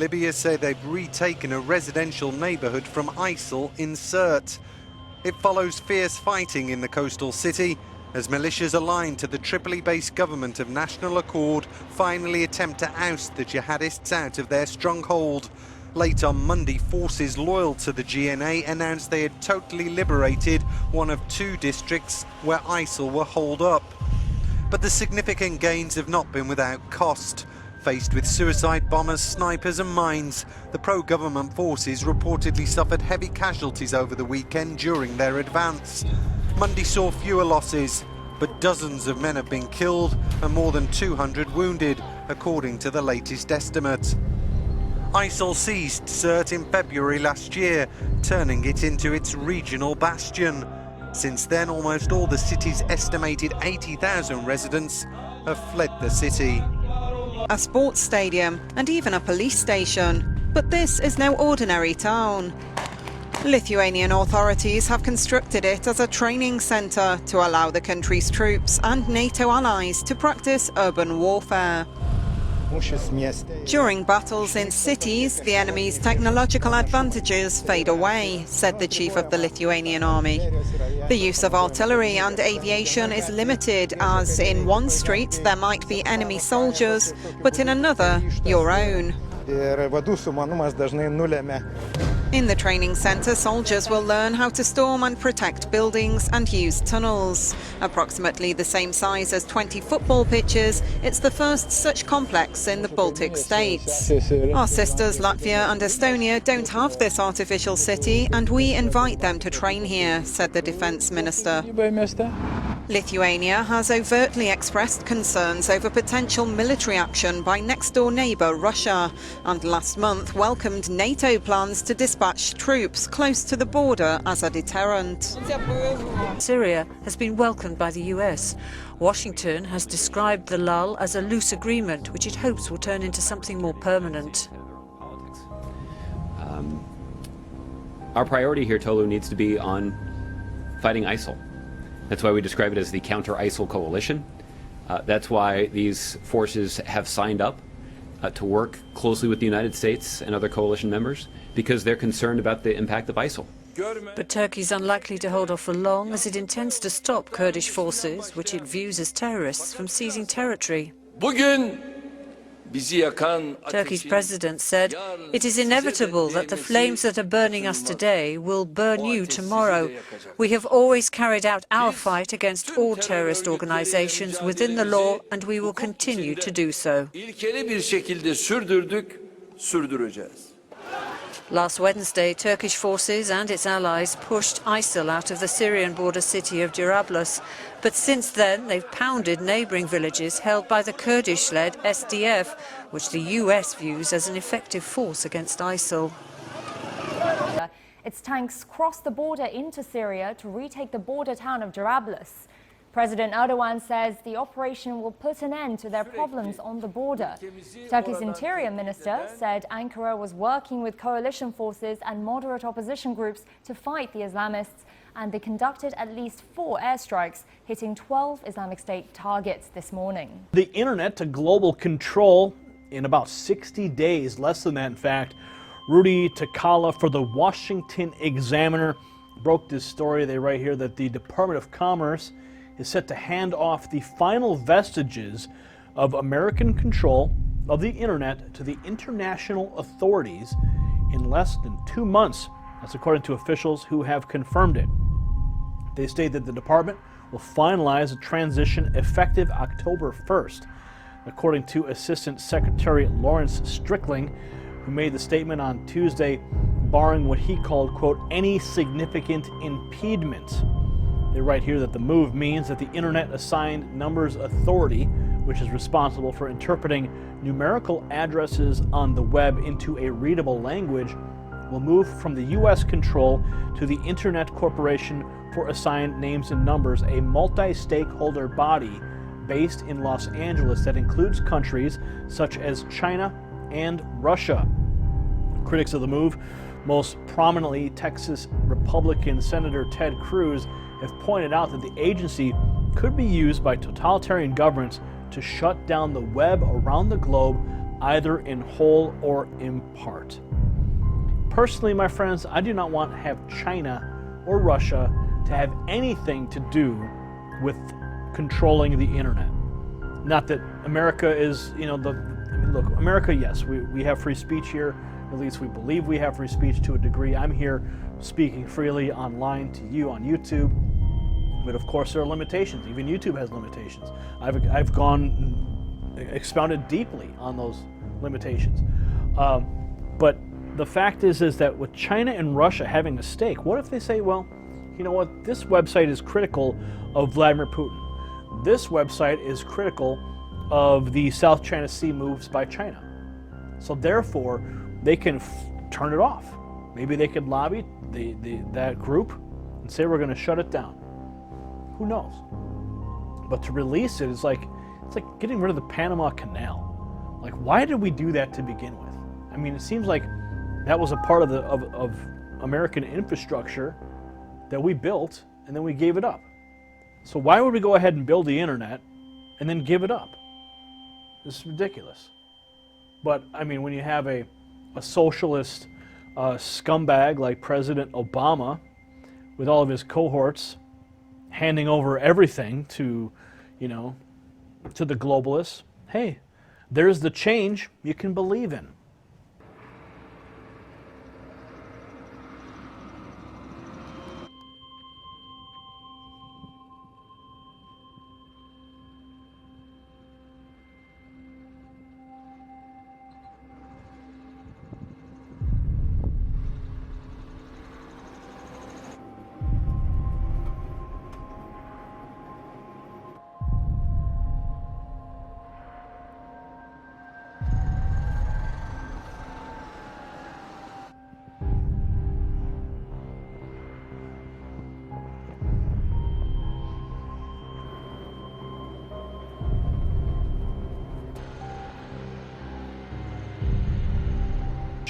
Libya say they've retaken a residential neighbourhood from ISIL in Sirte. It follows fierce fighting in the coastal city as militias aligned to the Tripoli-based government of National Accord finally attempt to oust the jihadists out of their stronghold. Late on Monday, forces loyal to the GNA announced they had totally liberated one of 2 districts where ISIL were holed up. But the significant gains have not been without cost. Faced with suicide bombers, snipers and mines, the pro-government forces reportedly suffered heavy casualties over the weekend during their advance. Monday saw fewer losses, but dozens of men have been killed and more than 200 wounded, according to the latest estimate. ISIL seized Sirte in February last year, turning it into its regional bastion. Since then, almost all the city's estimated 80,000 residents have fled the city. A sports stadium and even a police station. But this is no ordinary town. Lithuanian authorities have constructed it as a training centre to allow the country's troops and NATO allies to practice urban warfare. During battles in cities, the enemy's technological advantages fade away, said the chief of the Lithuanian army. The use of artillery and aviation is limited, as in one street there might be enemy soldiers, but in another, your own. In the training centre, soldiers will learn how to storm and protect buildings and use tunnels. Approximately the same size as 20 football pitches, it's the first such complex in the Baltic states. Our sisters Latvia and Estonia don't have this artificial city, and we invite them to train here, said the defence minister. Lithuania has overtly expressed concerns over potential military action by next-door neighbour Russia, and last month welcomed NATO plans to dispatch troops close to the border as a deterrent. Syria has been welcomed by the US. Washington has described the lull as a loose agreement, which it hopes will turn into something more permanent. Our priority here, Tolu, needs to be on fighting ISIL. That's why we describe it as the counter-ISIL coalition. That's why these forces have signed up to work closely with the United States and other coalition members, because they're concerned about the impact of ISIL. But Turkey's unlikely to hold off for long, as it intends to stop Kurdish forces, which it views as terrorists, from seizing territory. Turkey's president said, "It is inevitable that the flames that are burning us today will burn you tomorrow. We have always carried out our fight against all terrorist organizations within the law, and we will continue to do so." Last Wednesday, Turkish forces and its allies pushed ISIL out of the Syrian border city of Jarablus. But since then, they've pounded neighbouring villages held by the Kurdish-led SDF, which the US views as an effective force against ISIL. Its tanks crossed the border into Syria to retake the border town of Jarablus. President Erdogan says the operation will put an end to their problems on the border. Turkey's interior minister said Ankara was working with coalition forces and moderate opposition groups to fight the Islamists, and they conducted at least 4 airstrikes, hitting 12 Islamic State targets this morning. The internet to global control in about 60 days, less than that in fact. Rudy Takala for the Washington Examiner broke this story. They write here that the Department of Commerce is set to hand off the final vestiges of American control of the internet to the international authorities in less than 2 months. That's according to officials who have confirmed it. They state that the department will finalize the transition effective October 1st. According to Assistant Secretary Lawrence Strickling, who made the statement on Tuesday, barring what he called, quote, any significant impediment. They write here that the move means that the Internet Assigned Numbers Authority, which is responsible for interpreting numerical addresses on the web into a readable language, will move from the U.S. control to the Internet Corporation for Assigned Names and Numbers, a multi-stakeholder body based in Los Angeles that includes countries such as China and Russia. Critics of the move, most prominently Texas Republican Senator Ted Cruz, have pointed out that the agency could be used by totalitarian governments to shut down the web around the globe, either in whole or in part. Personally, my friends, I do not want to have China or Russia to have anything to do with controlling the internet. Not that America is, look, America, yes, we have free speech here. At least we believe we have free speech to a degree. I'm here speaking freely online to you on YouTube. But of course there are limitations. Even YouTube has limitations. I've gone expounded deeply on those limitations. But the fact is that with China and Russia having a stake, what if they say, well, you know what, this website is critical of Vladimir Putin. This website is critical of the South China Sea moves by China. So therefore, they can turn it off. Maybe they could lobby that group and say we're going to shut it down. Who knows? But to release it is it's like getting rid of the Panama Canal. Like, why did we do that to begin with? I mean, it seems like that was a part of American infrastructure that we built and then we gave it up. So why would we go ahead and build the internet and then give it up? This is ridiculous. But I mean, when you have a socialist scumbag like President Obama with all of his cohorts handing over everything to the globalists, hey, there's the change you can believe in.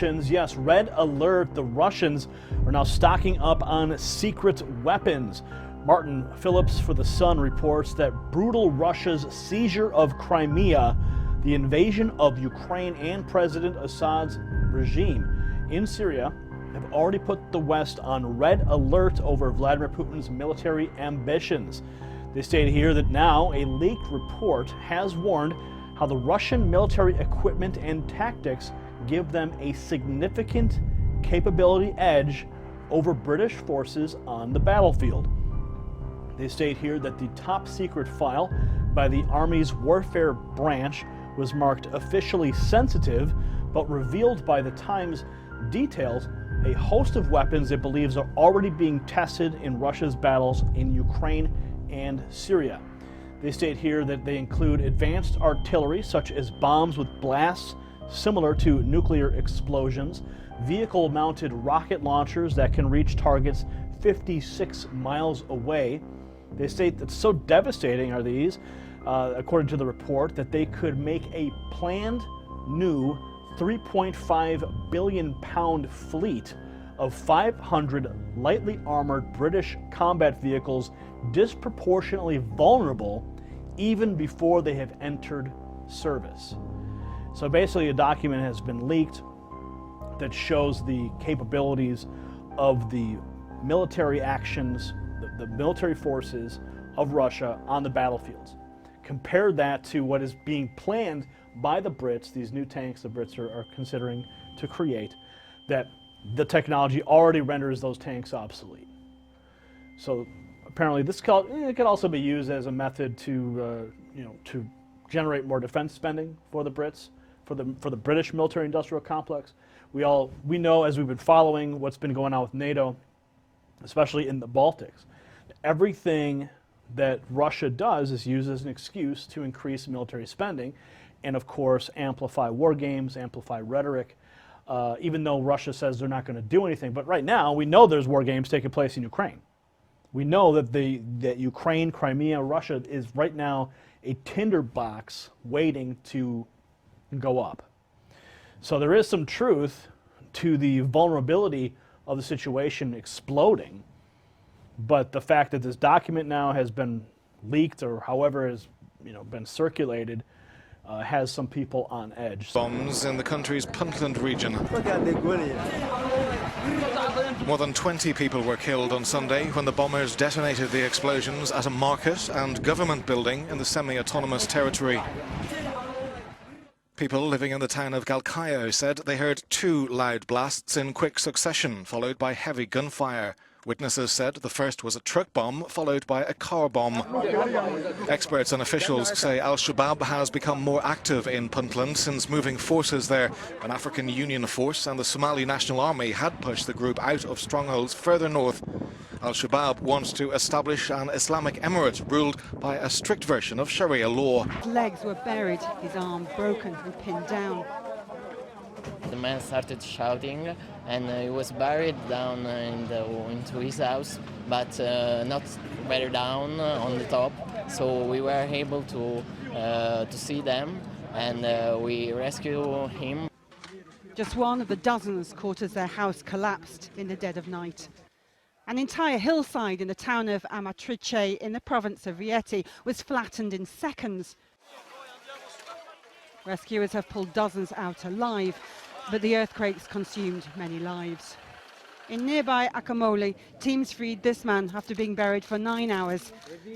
Yes, red alert. The Russians are now stocking up on secret weapons. Martin Phillips for The Sun reports that brutal Russia's seizure of Crimea, the invasion of Ukraine, and President Assad's regime in Syria have already put the West on red alert over Vladimir Putin's military ambitions. They state here that now a leaked report has warned how the Russian military equipment and tactics give them a significant capability edge over British forces on the battlefield. They state here that the top secret file by the Army's warfare branch was marked officially sensitive, but revealed by the Times details a host of weapons it believes are already being tested in Russia's battles in Ukraine and Syria. They state here that they include advanced artillery such as bombs with blasts similar to nuclear explosions, vehicle-mounted rocket launchers that can reach targets 56 miles away. They state that so devastating are these, according to the report, that they could make a planned new 3.5 billion pound fleet of 500 lightly armored British combat vehicles disproportionately vulnerable even before they have entered service. So basically a document has been leaked that shows the capabilities of the military actions, the military forces of Russia on the battlefields. Compare that to what is being planned by the Brits, these new tanks the Brits are considering to create, that the technology already renders those tanks obsolete. So apparently this could also be used as a method to generate more defense spending for the Brits, for the British military-industrial complex. We know, as we've been following what's been going on with NATO, especially in the Baltics, everything that Russia does is used as an excuse to increase military spending and, of course, amplify war games, amplify rhetoric, even though Russia says they're not going to do anything. But right now, we know there's war games taking place in Ukraine. We know that Ukraine, Crimea, Russia is right now a tinderbox waiting to go up. So there is some truth to the vulnerability of the situation exploding, but the fact that this document now has been leaked or however has been circulated has some people on edge. Bombs in the country's Puntland region. More than 20 people were killed on Sunday when the bombers detonated the explosions at a market and government building in the semi-autonomous territory. People living in the town of Galkayo said they heard 2 loud blasts in quick succession, followed by heavy gunfire. Witnesses said the first was a truck bomb, followed by a car bomb. Experts and officials say Al-Shabaab has become more active in Puntland since moving forces there. An African Union force and the Somali National Army had pushed the group out of strongholds further north. Al-Shabaab wants to establish an Islamic emirate ruled by a strict version of Sharia law. His legs were buried, his arm broken and pinned down. The man started shouting and he was buried down into his house, but not very down on the top. So we were able to see them and we rescued him. Just one of the dozens caught as their house collapsed in the dead of night. An entire hillside in the town of Amatrice in the province of Rieti was flattened in seconds. Rescuers have pulled dozens out alive, but the earthquakes consumed many lives. In nearby Akamoli, teams freed this man after being buried for 9 hours.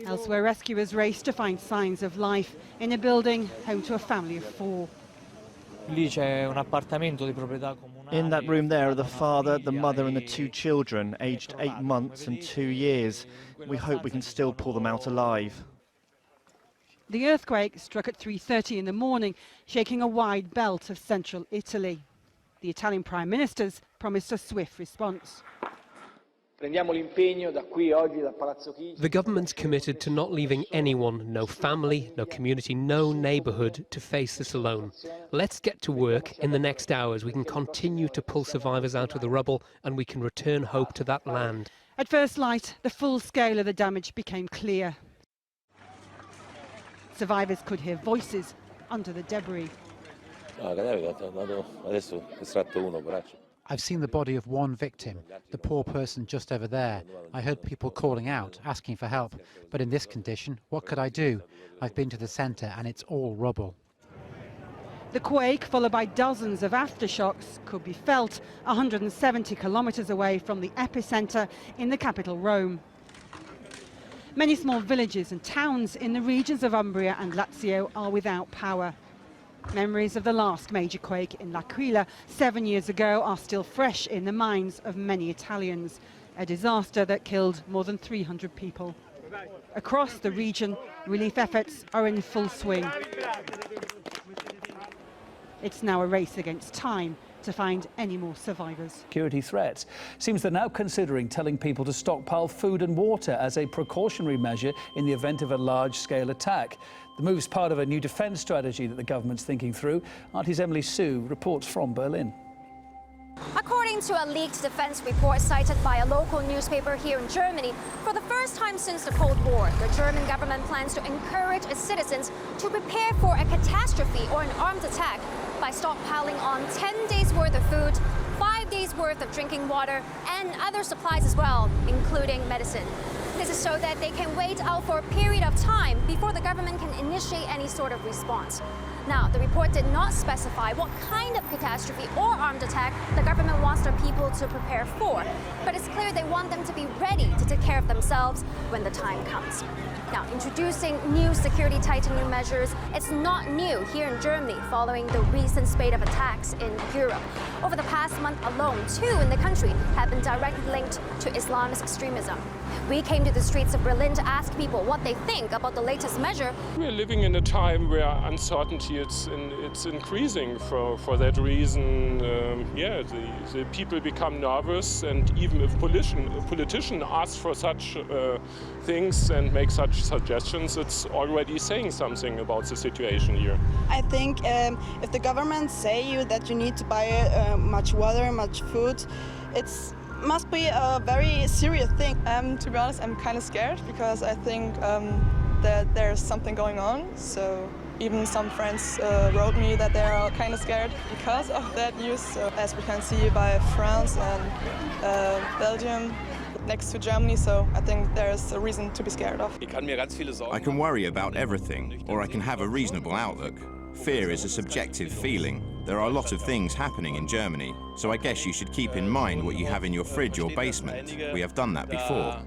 Elsewhere, rescuers raced to find signs of life in a building home to a family of 4. In that room there are the father, the mother and the 2 children, aged 8 months and 2 years. We hope we can still pull them out alive. The earthquake struck at 3:30 in the morning, shaking a wide belt of central Italy. The Italian Prime Minister's promised a swift response. The government's committed to not leaving anyone, no family, no community, no neighbourhood, to face this alone. Let's get to work in the next hours. We can continue to pull survivors out of the rubble and we can return hope to that land. At first light, the full scale of the damage became clear. Survivors could hear voices under the debris. I've seen the body of one victim, the poor person just over there. I heard people calling out, asking for help. But in this condition, what could I do? I've been to the centre and it's all rubble. The quake, followed by dozens of aftershocks, could be felt 170 kilometres away from the epicentre in the capital, Rome. Many small villages and towns in the regions of Umbria and Lazio are without power. Memories of the last major quake in L'Aquila 7 years ago are still fresh in the minds of many Italians, a disaster that killed more than 300 people. Across the region, relief efforts are in full swing. It's now a race against time to find any more survivors. Security threats. Seems they're now considering telling people to stockpile food and water as a precautionary measure in the event of a large-scale attack. The move's part of a new defence strategy that the government's thinking through. Auntie's Emily Sue reports from Berlin. According to a leaked defense report cited by a local newspaper here in Germany, for the first time since the Cold War, the German government plans to encourage its citizens to prepare for a catastrophe or an armed attack by stockpiling on 10 days worth of food, 5 days worth of drinking water, and other supplies as well, including medicine. This is so that they can wait out for a period of time before the government can initiate any sort of response. Now, the report did not specify what kind of catastrophe or armed attack the government wants their people to prepare for, but it's clear they want them to be ready to take care of themselves when the time comes. Now, introducing new security tightening measures, it's not new here in Germany following the recent spate of attacks in Europe. Over the past month alone, 2 in the country have been directly linked to Islamist extremism. We came to the streets of Berlin to ask people what they think about the latest measure. We're living in a time where uncertainty it's increasing. For that reason, the people become nervous, and even if a politician asks for such things and makes such suggestions, it's already saying something about the situation here. I think if the government say you that you need to buy much water, much food, it's must be a very serious thing. To be honest, I'm kind of scared because I think that there's something going on. So even some friends wrote me that they are kind of scared because of that news. So, as we can see by France and Belgium next to Germany, so I think there's a reason to be scared of. I can worry about everything, or I can have a reasonable outlook. Fear is a subjective feeling. There are a lot of things happening in Germany, so I guess you should keep in mind what you have in your fridge or basement. We have done that before.